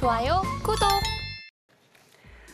좋아요, 구독!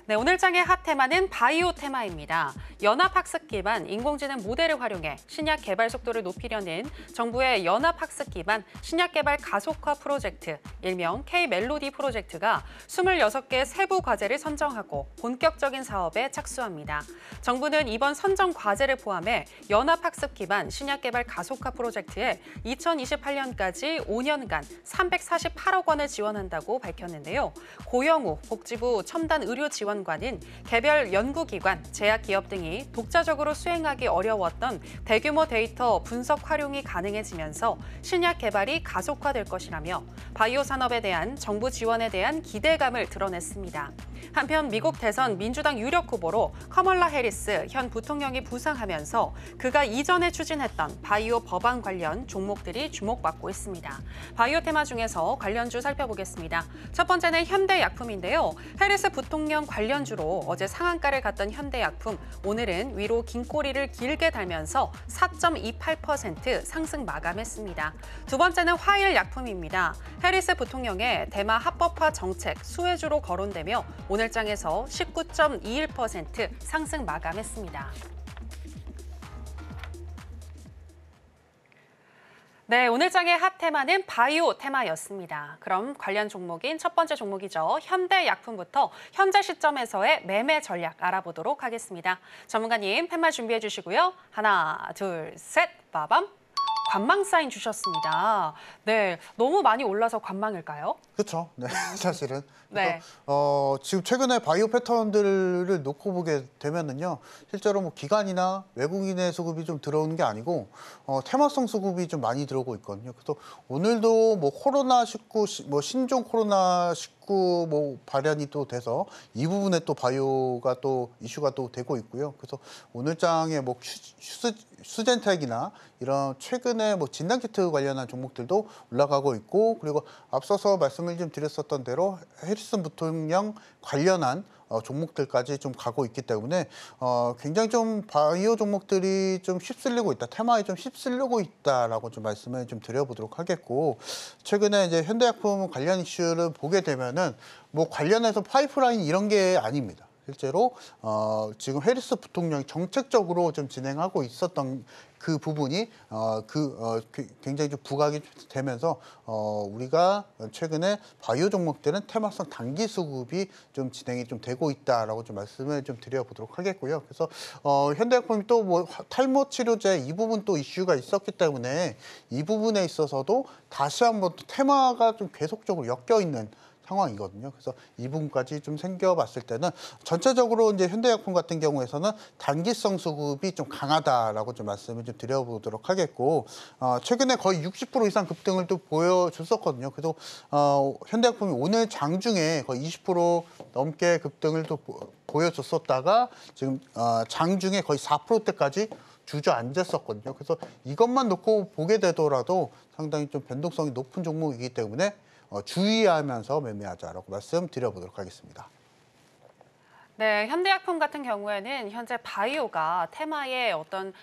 네, 오늘 장의 핫 테마는 바이오 테마입니다. 연합학습 기반 인공지능 모델을 활용해 신약 개발 속도를 높이려는 정부의 연합학습 기반 신약 개발 가속화 프로젝트, 일명 K-멜로디 프로젝트가 26개 세부 과제를 선정하고 본격적인 사업에 착수합니다. 정부는 이번 선정 과제를 포함해 연합학습 기반 신약 개발 가속화 프로젝트에 2028년까지 5년간 348억 원을 지원한다고 밝혔는데요. 고영우 복지부 첨단 의료 지원관은 개별 연구기관, 제약기업 등이 독자적으로 수행하기 어려웠던 대규모 데이터 분석 활용이 가능해지면서 신약 개발이 가속화될 것이라며 바이오 산업에 대한 정부 지원에 대한 기대감을 드러냈습니다. 한편 미국 대선 민주당 유력 후보로 커멀라 해리스 현 부통령이 부상하면서 그가 이전에 추진했던 바이오 법안 관련 종목들이 주목받고 있습니다. 바이오 테마 중에서 관련주 살펴보겠습니다. 첫 번째는 현대약품인데요. 해리스 부통령 관련주로 어제 상한가를 갔던 현대약품, 오늘은 위로 긴 꼬리를 길게 달면서 4.28% 상승 마감했습니다. 두 번째는 화일약품입니다. 해리스 부통령의 대마 합법화 정책 수혜주로 거론되며 오늘 장에서 19.21% 상승 마감했습니다. 네, 오늘 장의 핫 테마는 바이오 테마였습니다. 그럼 관련 종목인 첫 번째 종목이죠. 현대약품부터 현재 시점에서의 매매 전략 알아보도록 하겠습니다. 전문가님 팻말 준비해 주시고요. 하나, 둘, 셋, 빠밤. 관망 사인 주셨습니다. 네, 너무 많이 올라서 관망일까요? 그렇죠. 네, 사실은. 네. 지금 최근에 바이오 패턴들을 놓고 보게 되면은요, 실제로 뭐 기관이나 외국인의 수급이 좀 들어오는 게 아니고 테마성 수급이 좀 많이 들어오고 있거든요. 그래서 오늘도 뭐 코로나19, 뭐 신종 코로나19 뭐 발현이 또 돼서 이 부분에 또 바이오가 또 이슈가 또 되고 있고요. 그래서 오늘 장에 뭐 수젠텍이나 이런 최근에 뭐 진단키트 관련한 종목들도 올라가고 있고, 그리고 앞서서 말씀을 좀 드렸었던 대로 해리슨 부통령 관련한 종목들까지 좀 가고 있기 때문에 굉장히 좀 바이오 종목들이 좀 휩쓸리고 있다, 테마에 좀 휩쓸리고 있다라고 좀 말씀을 좀 드려보도록 하겠고, 최근에 이제 현대약품 관련 이슈를 보게 되면은 뭐 관련해서 파이프라인 이런 게 아닙니다. 실제로 지금 해리스 부통령이 정책적으로 좀 진행하고 있었던 그 부분이 굉장히 좀 부각이 되면서 우리가 최근에 바이오 종목들은 테마성 단기 수급이 좀 진행이 좀 되고 있다라고 좀 말씀을 좀 드려보도록 하겠고요. 그래서 현대약품이 또 뭐 탈모 치료제 이 부분 또 이슈가 있었기 때문에 이 부분에 있어서도 다시 한번 또 테마가 좀 계속적으로 엮여 있는 상황이거든요. 그래서 이 부분까지 좀 생겨봤을 때는 전체적으로 이제 현대약품 같은 경우에서는 단기성 수급이 좀 강하다라고 좀 말씀을 좀 드려보도록 하겠고, 최근에 거의 60% 이상 급등을 또 보여줬었거든요. 그래서 현대약품이 오늘 장중에 거의 20% 넘게 급등을 또 보여줬었다가 지금 장중에 거의 4%대까지 주저앉았었거든요. 그래서 이것만 놓고 보게 되더라도 상당히 좀 변동성이 높은 종목이기 때문에 주의하면서 매매하자라고 말씀드려보도록 하겠습니다. 네, 현대약품 같은 경우에는 현재 바이오가 테마의 어떤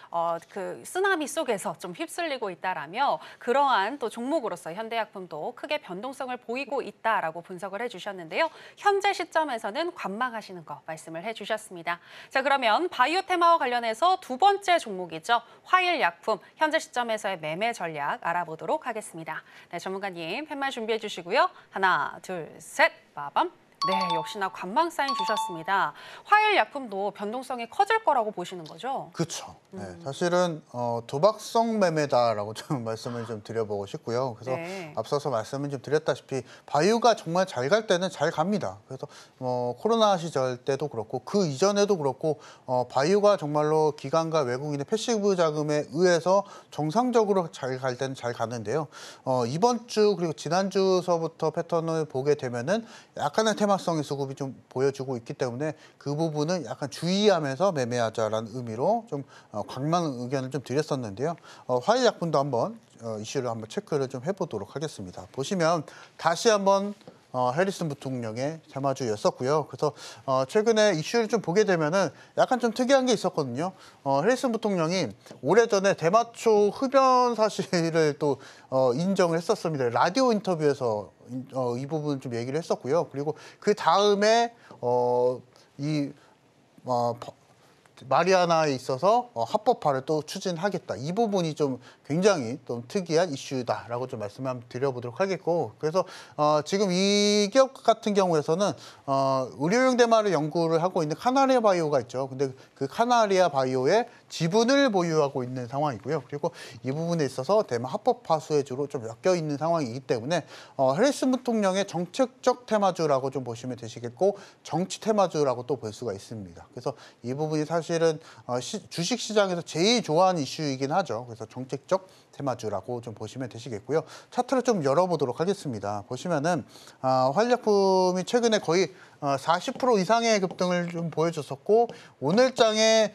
그 쓰나미 속에서 좀 휩쓸리고 있다라며 그러한 또 종목으로서 현대약품도 크게 변동성을 보이고 있다라고 분석을 해주셨는데요. 현재 시점에서는 관망하시는 거 말씀을 해주셨습니다. 자, 그러면 바이오 테마와 관련해서 두 번째 종목이죠. 화일약품, 현재 시점에서의 매매 전략 알아보도록 하겠습니다. 네, 전문가님 팻말 준비해 주시고요. 하나, 둘, 셋, 빠밤. 네, 역시나 관망 사인 주셨습니다. 화일약품도 변동성이 커질 거라고 보시는 거죠? 그렇죠. 네, 사실은 도박성 매매다라고 좀 말씀을 좀 드려보고 싶고요. 그래서 네. 앞서서 말씀을 좀 드렸다시피 바이오가 정말 잘 갈 때는 잘 갑니다. 그래서 코로나 시절 때도 그렇고 그 이전에도 그렇고 바이오가 정말로 기관과 외국인의 패시브 자금에 의해서 정상적으로 잘 갈 때는 잘 가는데요. 이번 주 그리고 지난주서부터 패턴을 보게 되면은 약간의 테마성의 수급이 좀 보여주고 있기 때문에 그 부분은 약간 주의하면서 매매하자라는 의미로 좀 관망 의견을 좀 드렸었는데요. 화일약품도 한번 이슈를 한번 체크를 좀 해보도록 하겠습니다. 보시면 다시 한번 해리슨 부통령의 테마주였었고요. 그래서 최근에 이슈를 좀 보게 되면은 약간 좀 특이한 게 있었거든요. 해리슨 부통령이 오래전에 대마초 흡연 사실을 또 인정을 했었습니다. 라디오 인터뷰에서 이 부분 좀 얘기를 했었고요. 그리고 그 다음에 마리아나에 있어서 합법화를 또 추진하겠다. 이 부분이 좀 굉장히 좀 특이한 이슈다라고 좀 말씀을 한번 드려보도록 하겠고, 그래서 지금 이 기업 같은 경우에서는 의료용 대마를 연구를 하고 있는 카나리아 바이오가 있죠. 근데 그 카나리아 바이오의 지분을 보유하고 있는 상황이고요. 그리고 이 부분에 있어서 대마 합법화 수혜주로 좀 엮여 있는 상황이기 때문에 해리슨 부통령의 정책적 테마주라고 좀 보시면 되시겠고, 정치 테마주라고 또 볼 수가 있습니다. 그래서 이 부분이 사실은 주식 시장에서 제일 좋아하는 이슈이긴 하죠. 그래서 정책적 테마주라고 좀 보시면 되시겠고요. 차트를 좀 열어보도록 하겠습니다. 보시면은 활약품이 최근에 거의 40% 이상의 급등을 좀 보여줬었고, 오늘장에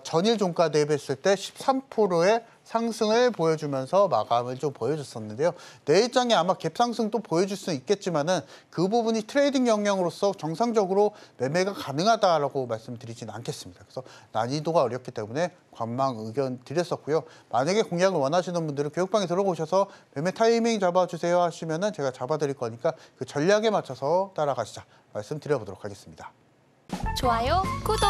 전일 종가 대비했을 때 13%의 상승을 보여주면서 마감을 좀 보여줬었는데요. 내일장에 아마 갭 상승 또 보여줄 수는 있겠지만은 그 부분이 트레이딩 역량으로서 정상적으로 매매가 가능하다라고 말씀드리진 않겠습니다. 그래서 난이도가 어렵기 때문에 관망 의견 드렸었고요. 만약에 공략을 원하시는 분들은 교육방에 들어오셔서 매매 타이밍 잡아주세요 하시면은 제가 잡아드릴 거니까 그 전략에 맞춰서 따라가시자 말씀드려보도록 하겠습니다. 좋아요, 구독!